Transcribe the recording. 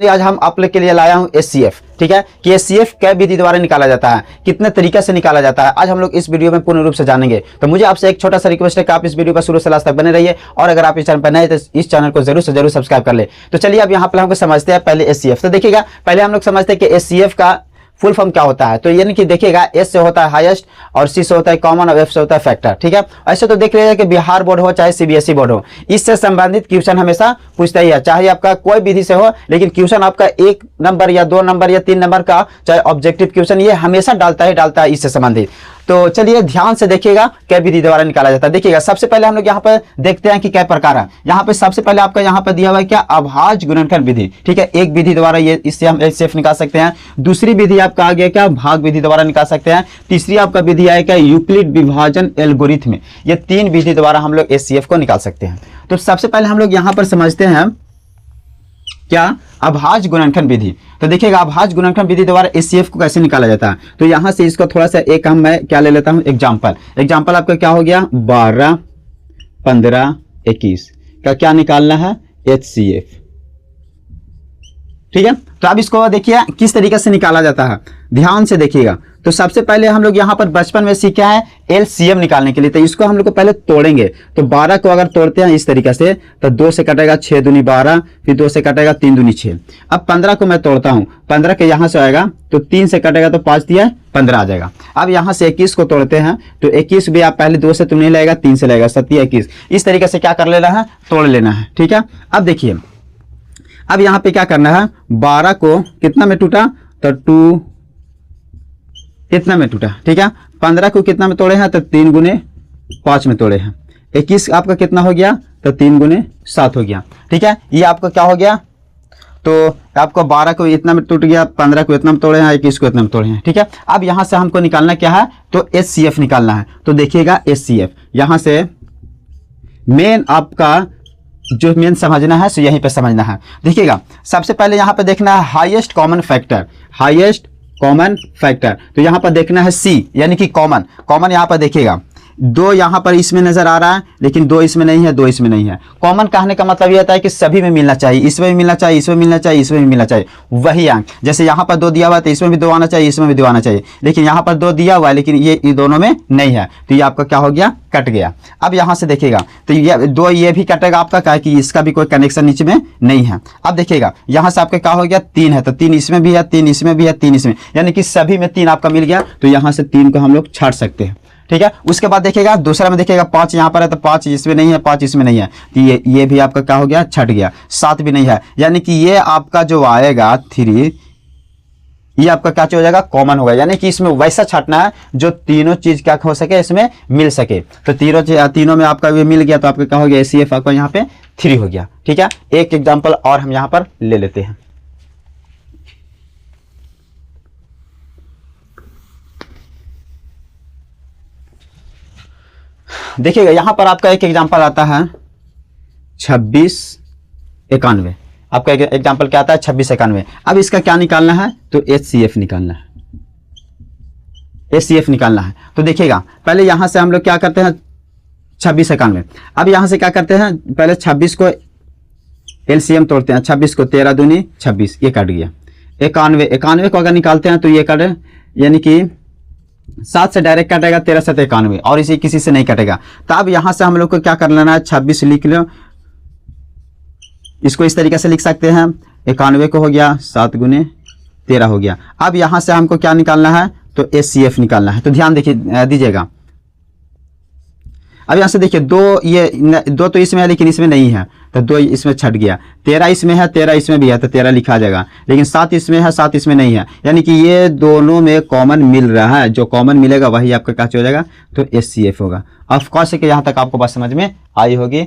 आज हम आप लोग के लिए लाया हूं एचसीएफ। ठीक है कि एचसीएफ क्या विधि द्वारा निकाला जाता है, कितने तरीके से निकाला जाता है, आज हम लोग इस वीडियो में पूर्ण रूप से जानेंगे। तो मुझे आपसे एक छोटा सा रिक्वेस्ट है कि आप इस वीडियो पर शुरू से लास्ट तक बने रहिए और अगर आप इस चैनल पर नए तो इस चैनल को जरूर से जरूर सब्सक्राइब कर ले। तो चलिए अब यहाँ पर हम समझते हैं पहले एचसीएफ। तो देखिएगा पहले हम लोग समझते हैं कि एचसीएफ का फुल फॉर्म क्या होता है। तो यानी कि देखिएगा एस से होता है हाईएस्ट और सी से होता है कॉमन और एफ से होता है फैक्टर। ठीक है, ऐसे तो देख लीजिए कि बिहार बोर्ड हो चाहे सीबीएसई बोर्ड हो, इससे संबंधित क्वेश्चन हमेशा पूछता ही है, चाहे आपका कोई विधि से हो, लेकिन क्वेश्चन आपका 1 नंबर या 2 नंबर या 3 नंबर का चाहे ऑब्जेक्टिव क्वेश्चन ये हमेशा डालता है इससे संबंधित। तो चलिए ध्यान से देखिएगा क्या विधि द्वारा निकाला जाता है। देखिएगा सबसे पहले हम लोग यहाँ पर देखते हैं कि क्या प्रकार है। यहाँ पे सबसे पहले आपका यहाँ पर दिया हुआ है क्या, अभाज्य गुणनखंड विधि। ठीक है, एक विधि द्वारा ये इससे हम एचसीएफ निकाल सकते हैं। दूसरी विधि आपका आ गया क्या, भाग विधि द्वारा निकाल सकते हैं। तीसरी आपका विधि है क्या, यूक्लिड विभाजन एल्गोरिथम। ये 3 विधि द्वारा हम लोग एचसीएफ को निकाल सकते हैं। तो सबसे पहले हम लोग यहाँ पर समझते हैं क्या, अभाज्य गुणनखंड विधि। तो देखिएगा अभाज्य गुणनखंड विधि द्वारा एचसीएफ को कैसे निकाला जाता है। तो यहां से इसको थोड़ा सा एक हम मैं क्या ले लेता हूं, एग्जांपल आपका क्या हो गया, 12, 15, 21 का क्या निकालना है, एचसीएफ। ठीक है, तो अब इसको देखिए किस तरीके से निकाला जाता है, ध्यान से देखिएगा। तो सबसे पहले हम लोग यहाँ पर बचपन में सीखा है एलसीएम निकालने के लिए। तो इसको हम लोग को पहले तोड़ेंगे। तो 12 को अगर तोड़ते हैं इस तरीके से तो 2 से कटेगा 6 दूनी 12, फिर 2 से कटेगा 3 दूनी 6। अब 15 को मैं तोड़ता हूँ, 15 के यहाँ से आएगा तो 3 से कटेगा तो 5 दिया 15 आ जाएगा। अब यहाँ से 21 को तोड़ते हैं तो 21 भी आप पहले 2 से तो नहीं लगेगा, 3 से लगेगा, 7 21। इस तरीके से क्या कर लेना है, तोड़ लेना है। ठीक है, अब देखिए अब यहाँ पे क्या करना है, 12 को कितना में टूटा तो 2 कितना में टूटा। ठीक है, 15 को कितना में तोड़े हैं तो 3 गुने 5 में तोड़े हैं। 21 आपका कितना हो गया तो 3 गुने 7 हो गया। ठीक है, ये आपका क्या हो गया, तो आपको 12 को इतना में टूट गया, 15 को इतना में तोड़े हैं, 21 को इतना में तोड़े हैं। ठीक है, अब यहाँ से हमको निकालना क्या है, तो एचसीएफ निकालना है। तो देखिएगा एचसीएफ यहाँ से मेन आपका जो मेन समझना है सो यहीं पे समझना है। देखिएगा सबसे पहले यहाँ पे देखना है हाईएस्ट कॉमन फैक्टर। तो यहाँ पर देखना है सी यानी कि कॉमन यहाँ पर देखिएगा 2 यहाँ पर इसमें नजर आ रहा है, लेकिन 2 इसमें नहीं है, 2 इसमें नहीं है। कॉमन कहने का मतलब ये होता है कि सभी में मिलना चाहिए, इसमें भी मिलना चाहिए, इसमें मिलना चाहिए, इसमें भी मिलना चाहिए। वही अंक जैसे यहाँ पर 2 दिया हुआ है तो इसमें भी 2 आना चाहिए, इसमें भी 2 आना चाहिए, लेकिन यहाँ पर 2 दिया हुआ है लेकिन ये दोनों में नहीं है, तो ये आपका क्या हो गया, कट गया। अब यहाँ से देखिएगा तो ये 2 ये भी कटेगा आपका, क्या कि इसका भी कोई कनेक्शन नीचे में नहीं है। अब देखिएगा यहाँ से आपका क्या हो गया, 3 है तो 3 इसमें भी है, 3 इसमें भी है, 3 इसमें, यानी कि सभी में 3 आपका मिल गया। तो यहाँ से 3 को हम लोग छाट सकते हैं। ठीक है, उसके बाद देखिएगा दूसरा में देखिएगा 5 यहाँ पर है तो 5 इसमें नहीं है, 5 इसमें नहीं है, तो ये भी आपका क्या हो गया, छट गया। 7 भी नहीं है, यानी कि ये आपका जो आएगा 3 ये आपका क्या हो जाएगा, कॉमन होगा। यानी कि इसमें वैसा छाटना है जो तीनों चीज क्या हो सके, इसमें मिल सके। तो तीनों में आपका ये मिल गया तो आपका क्या हो गया, एचसीएफ आपका यहाँ पे 3 हो गया। ठीक है, एक एग्जाम्पल और हम यहाँ पर ले लेते हैं। देखिएगा यहाँ पर आपका एक एग्जाम्पल आता है 2691। आपका एग्जाम्पल क्या आता है, 2691। अब इसका क्या निकालना है, तो एचसीएफ निकालना है। तो देखिएगा पहले यहां से हम लोग क्या करते हैं, 2691। अब यहां से क्या करते हैं, पहले 26 को एलसीएम तोड़ते हैं। 26 को 13 दूनी 26, ये कट गया। 91 को अगर निकालते हैं तो ये कटे, यानी कि 7 से डायरेक्ट कटेगा, 13 से 91 और इसी किसी से नहीं कटेगा। तो अब यहां से हम लोग को क्या कर लेना है, 26 लिख लो, इसको इस तरीके से लिख सकते हैं। 91 को हो गया 7 गुने 13 हो गया। अब यहां से हमको क्या निकालना है, तो एचसीएफ निकालना है। तो ध्यान देखिए दीजिएगा। अब यहां से देखिए 2 तो इसमें है लेकिन इसमें नहीं है, तो 2 इसमें छट गया। 13 इसमें है, 13 इसमें भी है, तो 13 लिखा जाएगा, लेकिन 7 इसमें है, 7 इसमें नहीं है, यानी कि ये दोनों में कॉमन मिल रहा है। जो कॉमन मिलेगा वही आपका क्या हो जाएगा, तो एचसीएफ होगा। ऑफ कोर्स कि यहाँ तक आपको बात समझ में आई होगी।